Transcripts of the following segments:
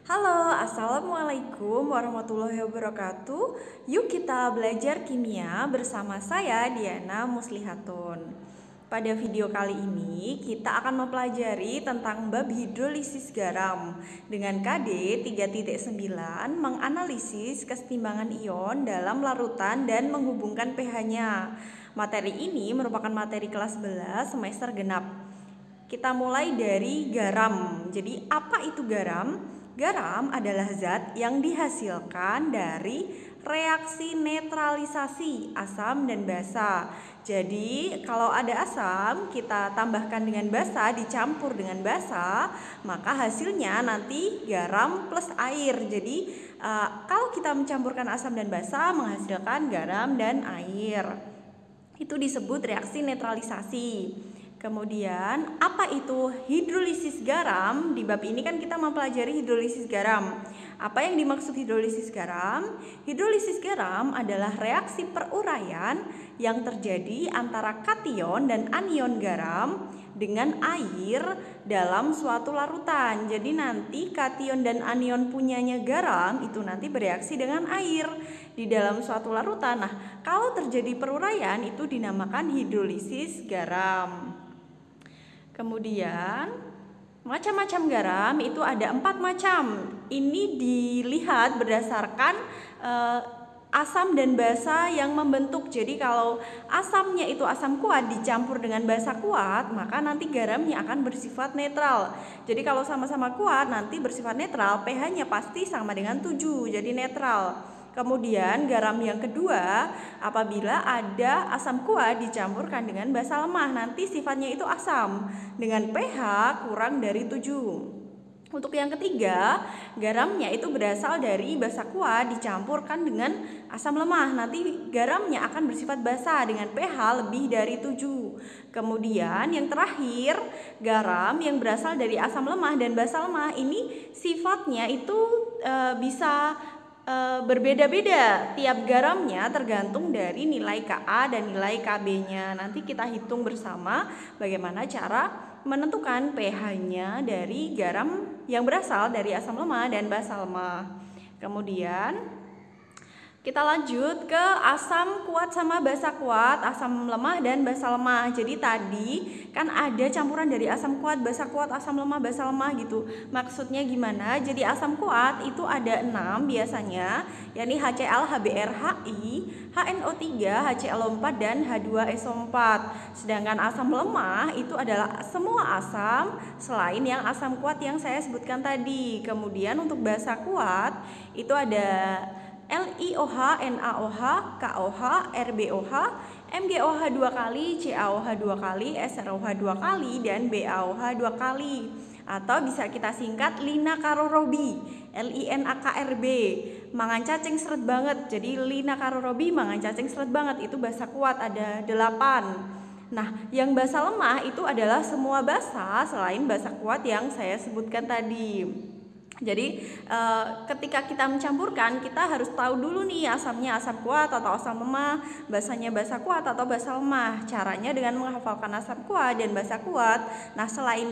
Halo, Assalamualaikum warahmatullahi wabarakatuh. Yuk kita belajar kimia bersama saya Diana Muslihatun. Pada video kali ini kita akan mempelajari tentang bab hidrolisis garam dengan KD 3.9 menganalisis kesetimbangan ion dalam larutan dan menghubungkan pH-nya. Materi ini merupakan materi kelas 11 semester genap. Kita mulai dari garam. Jadi apa itu garam? Garam adalah zat yang dihasilkan dari reaksi netralisasi asam dan basa. Jadi kalau ada asam kita tambahkan dengan basa, dicampur dengan basa, maka hasilnya nanti garam plus air. Jadi kalau kita mencampurkan asam dan basa menghasilkan garam dan air. Itu disebut reaksi netralisasi. Kemudian apa itu hidrolisis garam? Di bab ini kan kita mempelajari hidrolisis garam. Apa yang dimaksud hidrolisis garam? Hidrolisis garam adalah reaksi peruraian yang terjadi antara kation dan anion garam dengan air dalam suatu larutan. Jadi nanti kation dan anion punyanya garam itu nanti bereaksi dengan air di dalam suatu larutan. Nah, kalau terjadi peruraian itu dinamakan hidrolisis garam. Kemudian macam-macam garam itu ada 4 macam. Ini dilihat berdasarkan asam dan basa yang membentuk. Jadi kalau asamnya itu asam kuat dicampur dengan basa kuat, maka nanti garamnya akan bersifat netral. Jadi kalau sama-sama kuat nanti bersifat netral, pH-nya pasti sama dengan 7, jadi netral. Kemudian garam yang kedua, apabila ada asam kuat dicampurkan dengan basa lemah, nanti sifatnya itu asam dengan pH kurang dari 7. Untuk yang ketiga, garamnya itu berasal dari basa kuat dicampurkan dengan asam lemah, nanti garamnya akan bersifat basa dengan pH lebih dari 7. Kemudian yang terakhir, garam yang berasal dari asam lemah dan basa lemah ini sifatnya itu bisa berbeda-beda. Tiap garamnya tergantung dari nilai Ka dan nilai Kb-nya. Nanti kita hitung bersama bagaimana cara menentukan pH-nya dari garam yang berasal dari asam lemah dan basa lemah. Kemudian kita lanjut ke asam kuat sama basa kuat, asam lemah dan basa lemah. Jadi tadi kan ada campuran dari asam kuat, basa kuat, asam lemah, basa lemah gitu. Maksudnya gimana? Jadi asam kuat itu ada 6 biasanya, yakni HCl, HBr, Hi, HNO3, HClO4 dan H2SO4. Sedangkan asam lemah itu adalah semua asam selain yang asam kuat yang saya sebutkan tadi. Kemudian untuk basa kuat itu ada LiOH, NaOH, KOH, RbOH, MgOH 2 kali, CaOH 2 kali, SrOH 2 kali, dan BaOH 2 kali. Atau bisa kita singkat linakarorobi, LINAKRB. Mangan cacing seret banget. Jadi linakarorobi mangan cacing seret banget, itu basa kuat ada 8. Nah, yang basa lemah itu adalah semua basa selain basa kuat yang saya sebutkan tadi. Jadi ketika kita mencampurkan kita harus tahu dulu nih asamnya asam kuat atau asam lemah, basanya basa kuat atau basa lemah. Caranya dengan menghafalkan asam kuat dan basa kuat. Nah, selain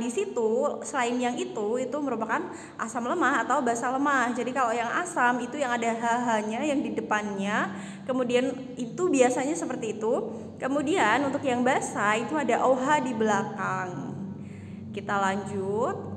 yang itu merupakan asam lemah atau basa lemah. Jadi kalau yang asam itu yang ada HH-nya yang di depannya, kemudian itu biasanya seperti itu. Kemudian untuk yang basa itu ada OH di belakang. Kita lanjut.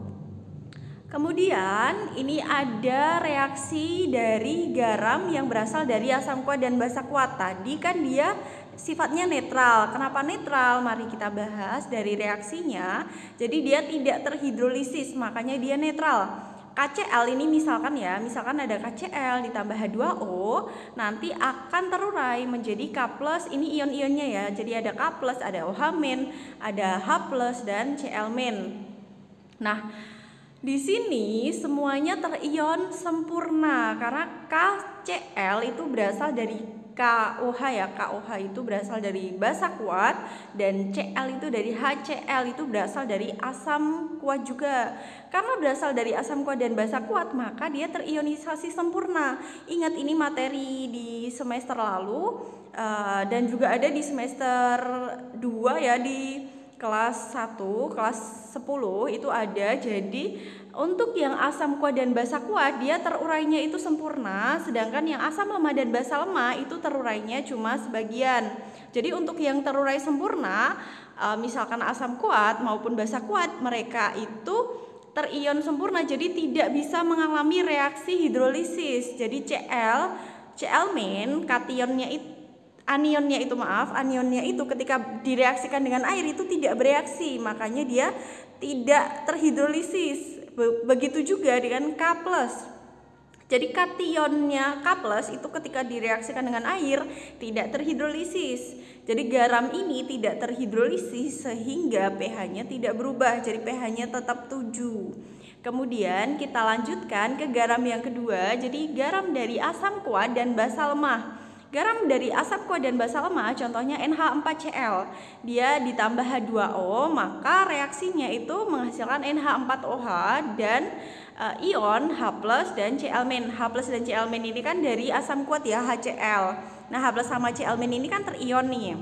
Kemudian ini ada reaksi dari garam yang berasal dari asam kuat dan basa kuat. Tadi kan dia sifatnya netral. Kenapa netral? Mari kita bahas dari reaksinya. Jadi dia tidak terhidrolisis, makanya dia netral. KCl ini misalkan ada KCl ditambah H2O, nanti akan terurai menjadi K+, ini ion-ionnya ya. Jadi ada K+, ada OH-, ada H+, dan Cl-. Nah, di sini semuanya terion sempurna karena KCl itu berasal dari KOH ya. KOH itu berasal dari basa kuat dan Cl itu dari HCl itu berasal dari asam kuat juga. Karena berasal dari asam kuat dan basa kuat, maka dia terionisasi sempurna. Ingat ini materi di semester lalu dan juga ada di semester 2 ya, di kelas 1, kelas 10 itu ada. Jadi Untuk yang asam kuat dan basa kuat, dia terurainya itu sempurna, sedangkan yang asam lemah dan basa lemah itu terurainya cuma sebagian. Jadi untuk yang terurai sempurna, misalkan asam kuat maupun basa kuat, mereka itu terion sempurna, jadi tidak bisa mengalami reaksi hidrolisis. Jadi Cl- kationnya itu anionnya itu ketika direaksikan dengan air itu tidak bereaksi, makanya dia tidak terhidrolisis. Begitu juga dengan K+. Jadi kationnya K+ itu ketika direaksikan dengan air tidak terhidrolisis. Jadi garam ini tidak terhidrolisis sehingga pH-nya tidak berubah. Jadi pH-nya tetap 7. Kemudian kita lanjutkan ke garam yang kedua. Jadi garam dari asam kuat dan basa lemah. Garam dari asam kuat dan basa lemah contohnya NH4Cl. Dia ditambah H2O, maka reaksinya itu menghasilkan NH4OH dan ion H+ dan Cl-. H+ dan Cl- ini kan dari asam kuat ya, HCl. Nah, H+ sama Cl- ini kan terion nih.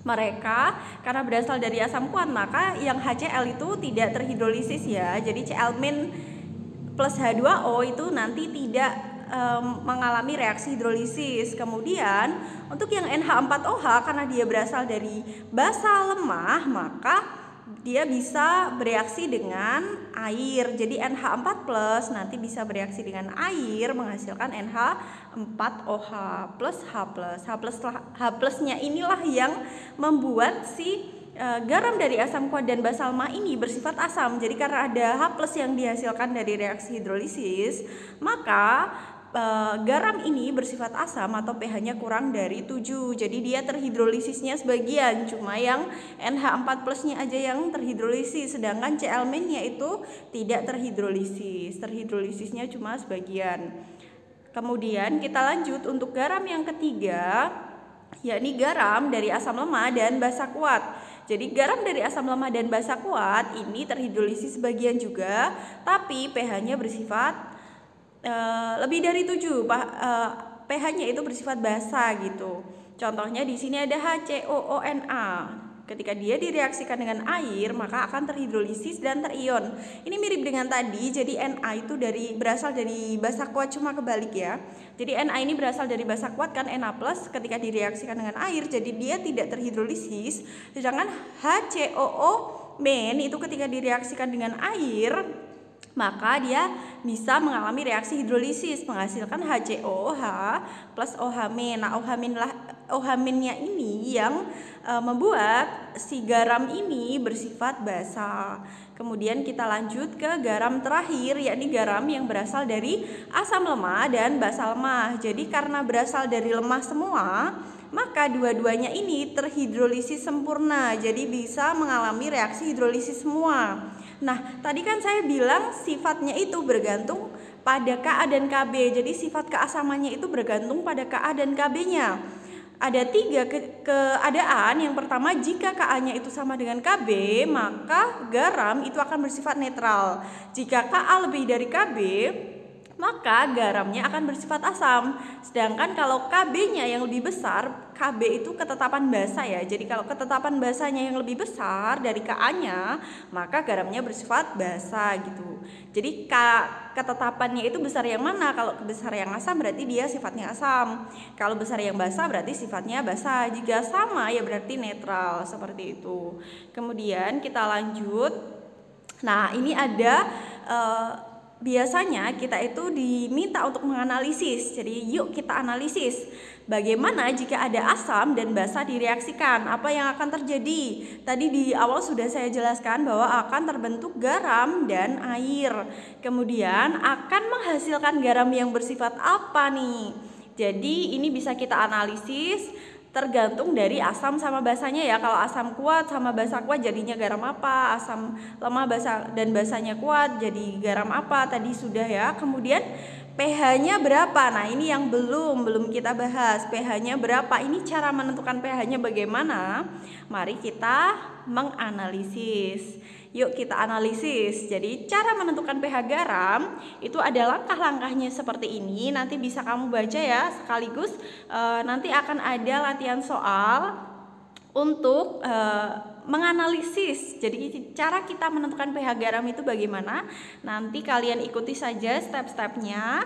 Mereka karena berasal dari asam kuat, maka yang HCl itu tidak terhidrolisis ya. Jadi Cl- plus H2O itu nanti tidak mengalami reaksi hidrolisis. Kemudian untuk yang NH4OH karena dia berasal dari basa lemah, maka dia bisa bereaksi dengan air. Jadi NH4+ nanti bisa bereaksi dengan air menghasilkan NH4OH plus H+. H+-nya inilah yang membuat si garam dari asam kuat dan basa lemah ini bersifat asam. Jadi karena ada H+ yang dihasilkan dari reaksi hidrolisis, maka garam ini bersifat asam atau pH-nya kurang dari 7. Jadi dia terhidrolisisnya sebagian, cuma yang NH4+-nya aja yang terhidrolisis, sedangkan Cl-nya itu tidak terhidrolisis. Terhidrolisisnya cuma sebagian. Kemudian kita lanjut untuk garam yang ketiga, yakni garam dari asam lemah dan basa kuat. Jadi garam dari asam lemah dan basa kuat ini terhidrolisis sebagian juga, tapi pH-nya bersifat lebih dari 7. pH-nya itu bersifat basa gitu. Contohnya di sini ada HCOONa. Ketika dia direaksikan dengan air, maka akan terhidrolisis dan terion. Ini mirip dengan tadi, jadi Na itu berasal dari basa kuat, cuma kebalik ya. Jadi Na ini berasal dari basa kuat kan, Na+, ketika direaksikan dengan air, jadi dia tidak terhidrolisis. Sedangkan HCOO- itu ketika direaksikan dengan air, maka dia bisa mengalami reaksi hidrolisis menghasilkan HCOOH plus OH-. Nah, OH-nya ini yang membuat si garam ini bersifat basa. Kemudian kita lanjut ke garam terakhir, yakni garam yang berasal dari asam lemah dan basa lemah. Jadi karena berasal dari lemah semua, maka dua-duanya ini terhidrolisis sempurna. Jadi bisa mengalami reaksi hidrolisis semua. Nah, tadi kan saya bilang sifatnya itu bergantung pada Ka dan Kb. Jadi sifat keasamannya itu bergantung pada Ka dan Kb-nya. Ada 3 keadaan. Yang pertama, jika Ka-nya itu sama dengan Kb, maka garam itu akan bersifat netral. Jika Ka lebih dari Kb, maka garamnya akan bersifat asam. Sedangkan kalau Kb-nya yang lebih besar, Kb itu ketetapan basa ya. Jadi kalau ketetapan basanya yang lebih besar dari Ka-nya, maka garamnya bersifat basa gitu. Jadi ketetapannya itu besar yang mana? Kalau besar yang asam berarti dia sifatnya asam. Kalau besar yang basa berarti sifatnya basa. Jika sama ya berarti netral, seperti itu. Kemudian kita lanjut. Nah, ini ada biasanya kita itu diminta untuk menganalisis. Jadi yuk kita analisis bagaimana jika ada asam dan basa direaksikan, apa yang akan terjadi. Tadi di awal sudah saya jelaskan bahwa akan terbentuk garam dan air. Kemudian akan menghasilkan garam yang bersifat apa nih? Jadi ini bisa kita analisis tergantung dari asam sama basanya ya. Kalau asam kuat sama basa kuat jadinya garam apa, asam lemah dan basanya kuat jadi garam apa, tadi sudah ya. Kemudian pH-nya berapa? Nah, ini yang belum kita bahas. pH-nya berapa? Ini cara menentukan pH-nya bagaimana? Mari kita menganalisis. Yuk kita analisis. Jadi cara menentukan pH garam itu ada langkah-langkahnya seperti ini. Nanti bisa kamu baca ya, sekaligus nanti akan ada latihan soal untuk menganalisis. Jadi cara kita menentukan pH garam itu bagaimana? Nanti kalian ikuti saja step-stepnya.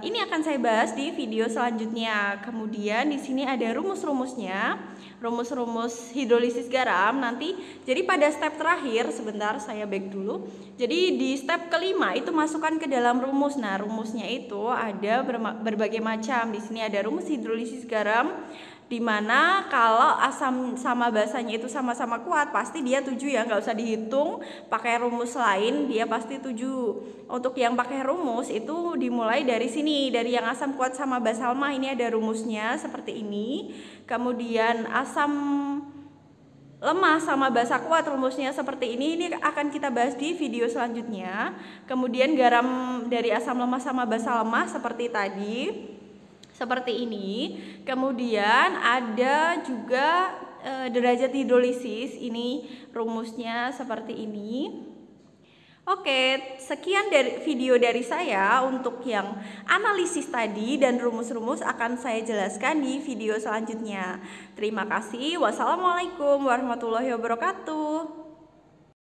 Ini akan saya bahas di video selanjutnya. Kemudian di sini ada rumus-rumusnya, rumus-rumus hidrolisis garam. Nanti jadi pada step terakhir, sebentar saya back dulu. Jadi di step kelima itu masukkan ke dalam rumus. Nah, rumusnya itu ada berbagai macam. Di sini ada rumus hidrolisis garam, dimana kalau asam sama basanya itu sama-sama kuat pasti dia 7 ya, nggak usah dihitung pakai rumus lain, dia pasti 7. Untuk yang pakai rumus itu dimulai dari sini, dari yang asam kuat sama basa lemah, ini ada rumusnya seperti ini. Kemudian asam lemah sama basa kuat rumusnya seperti ini akan kita bahas di video selanjutnya. Kemudian garam dari asam lemah sama basa lemah seperti tadi, seperti ini. Kemudian ada juga derajat hidrolisis, ini rumusnya seperti ini. Oke, sekian dari video dari saya. Untuk yang analisis tadi dan rumus-rumus akan saya jelaskan di video selanjutnya. Terima kasih. Wassalamualaikum warahmatullahi wabarakatuh.